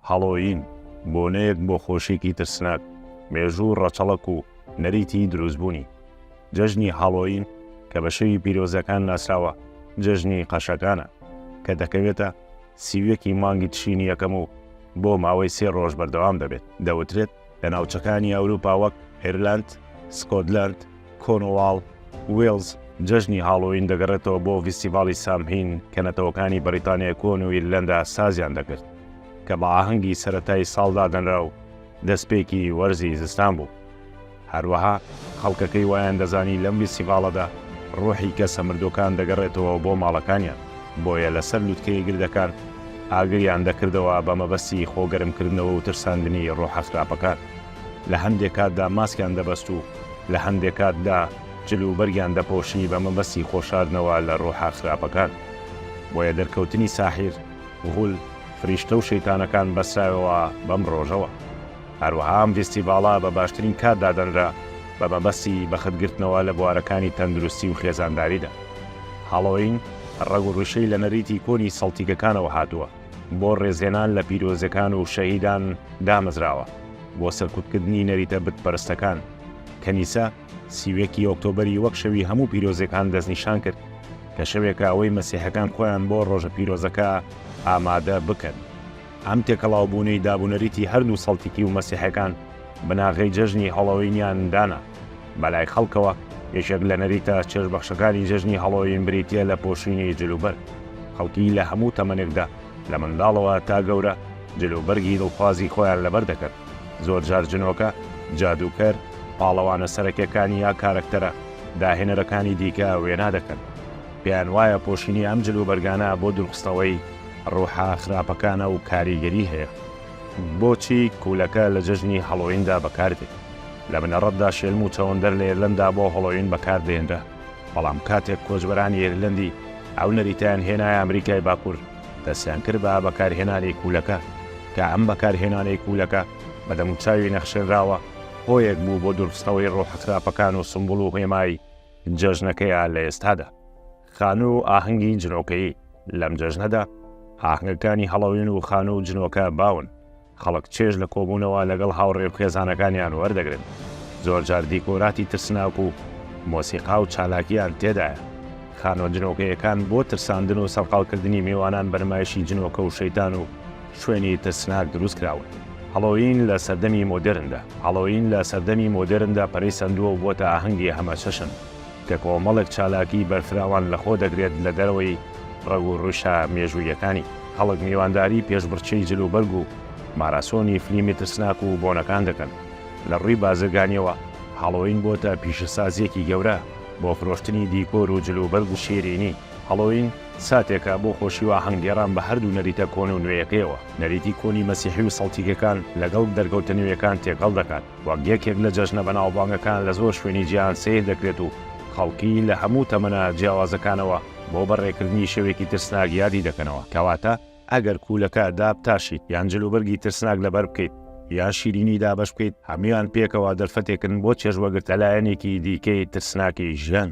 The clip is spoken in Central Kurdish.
هەڵۆیین بۆنەیەک بۆ خۆشێکی ترسناک، مێژوو ڕەچەڵک و نەریتی دروستبوونی. جەژنی هەڵۆیین کە بە شەوی پیرۆزەکان ناسراوە جەژنی قەشەکانە کە دەکەوێتە سیوێکی مانگی تشینی یەکەم و بۆ ماوەی 3 ڕۆژ بەردەوام دەبێت. دەوترێت لە ناوچەکانی ئەوروپا وەک ئێرلەند، سکۆتلەند، کۆنوواڵ، وێڵز جەژنی هاڵۆین دەگەڕێتەوە بۆ فیستیڤاڵی سامهین کە نەتەوەکانی بەریتانیا کۆن و ئیرلەندا سازیان دەکرد کە بە ئاهەنگی سەرەتای ساڵدا دەنرا و دەستپێکی وەرزی زستان بوو. هەروەها خەڵکەکەی وایان دەزانی لەم فیستیڤاڵەدا ڕۆحی کەسە مردوەکان دەگەڕێتەوە بۆ ماڵەکانیان، بۆیە لەسەر لووتکەی گردەکان ئاگریان دەکردەوە بە مەبەستی خۆگەرمکردنەوە و ترساندنی ڕۆحە خراپەکان. لە هەندێک کاتدا ماسکیان دەبەست و لە هەندێک کاتدا جلوبەرگیان دەپۆشی بە مەبەستی خۆشاردنەوە لە ڕۆحە خراپەکان. بۆیە دەرکەوتنی ساحیر، غول، فریشتە و شەیتانەکان بەسراوەوە بەم ڕۆژەوە. هەروەها ئەم فیستیڤاڵە بە باشترین کاتدا دەنرا بە مەبەستی بەخەتگرتنەوە لە بوارەکانی تەندروستی و خێزانداریدا. هەڵۆین ڕەگ و ڕوشەی لە نەریتی کۆنی سەڵتیکەکانەوە هاتووە، بۆ ڕێزێنان لە پیرۆزەکان و شەهیدان دامەزراوە، بۆ سەرکوتکردنی نەریتە بتپەرستەکان. کەنیسە سیوێکی ئۆکتۆبەری وەک شەوی هەموو پیرۆزەکان دەستنیشان کرد کە شەوێکە ئەوەی مەسیحەکان خۆیان بۆ ڕۆژە پیرۆزەکە ئامادە بکەن. ئەم تێکەڵاوبوونەی دابوونەریتی هەردوو سەڵتیکی و مەسیحەکان بناغەی جەژنی هەڵۆوینیان دانا. بەلای خەڵکەوە یەکێک لە نەریتە چێژبەخشەکانی جەژنی هەڵۆوین بریتیە لە پۆشینی جلوبەر. خەڵکی لە هەموو تەمەنێکدا لە منداڵەوە تا گەورە جلوبەرگی دڵخوازی خۆیان لەبەر دەکرد. زۆر جار جنۆکە، جادوکەر، پاڵەوانە سەرەکیەکانی یا کارکتەرە داهێنەرەکانی دیکە وێنا دەکەن. پێیان وایە پۆشینی ئەم جلوبەرگانە بۆ دروستەوەی ڕۆحە خراپەکانە و کاریگەری هەیە. بۆچی کوولەکە لە جەژنی هەڵۆویندا بەکاردێت؟ لە بنەڕەتدا شێلم و چەوەندەر لە ئێرلەندا بۆ هەڵۆوین بەکاردێنرا، بەڵام کاتێک کۆچبەرانی ئێرلەندی ئەو نەریتیان هێنای ئەمریکای باکوور دەستیان کرد بە بەکارهێنانی کوولەکە کە ئەم بەکارهێنانەی کوولەکە بە دەموچاوی نەخشێنراوە هۆیەک بوو بۆ دروستەوەی ڕۆحە خراپەکان و سمبوڵ و هێمای جەژنەکەیە لە ئێستادا. خانوو و ئاهەنگی جنۆکەیی لەم جەژنەدا ئاهەنگەکانی هەڵۆوین و خانوو و جنۆکە باون. خەڵک چێژ لە کۆبوونەوە لەگەڵ هاوڕێ و خێزانەکانیان وەردەگرن. زۆر جار دیکۆراتی ترسناک و مۆسیقا و چالاکیان تێدایە. خانوە جنۆکەیەکان بۆ ترساندن و سەرقاڵکردنی میوانان بەرمایشی جنۆکە و شەیتان و شوێنی ترسناک دروست کراون. هەڵۆوین لە سەردەمی مۆدرندا هەڵۆوین لە سەردەمی مۆدرندا پەرەی سندووە و بۆتە ئاهەنگی هەمەشەشن کە کۆمەڵێک چالاکی بەرفراوان لەخۆ دەگرێت لە دەرەوەی ڕەگ و ڕوشە مێژوویەکانی. خەڵک میوانداری پێشبڕچەی جلوبەرگ و ماراسۆنی فلیمی ترسناک و بۆنەکان دەکەن. لە ڕووی بازرگانیەوە هەڵۆوین بۆتە پیشەسازیەکی گەورە بۆ فرۆشتنی دیکۆر و جلوبەرگ و شیرینی. هەڵۆوین ساتێکە بۆ خۆشی و ئاهەنگگێڕان بە هەردوو نەریتە کۆن و نوێیەکەیەوە. نەریتی کۆنی مەسیحی و سەڵتیکەکان لەگەڵ دەرکەوتە نوێیەکان تێکەڵ دەکات، وەک یەکێک لە جەژنە بەناوبانگەکان لە زۆر شوێنی جیهان سیر دەکرێت و خەڵکی لە هەموو تەمەنە جیاوازەکانەوە بۆ بەڕێکردنی شەوێکی ترسناک یادی دەکەنەوە. کەواتە ئەگەر کوولەکە دابتاشیت یان جلوبەرگی ترسناک لەبەر بکەیت یا شیرینی دابەش بکەیت، هەمویان پێکەوە دەرفەتێکن بۆ چێژوەگرتە لایەنێکی دیکەی ترسناکی ژیان.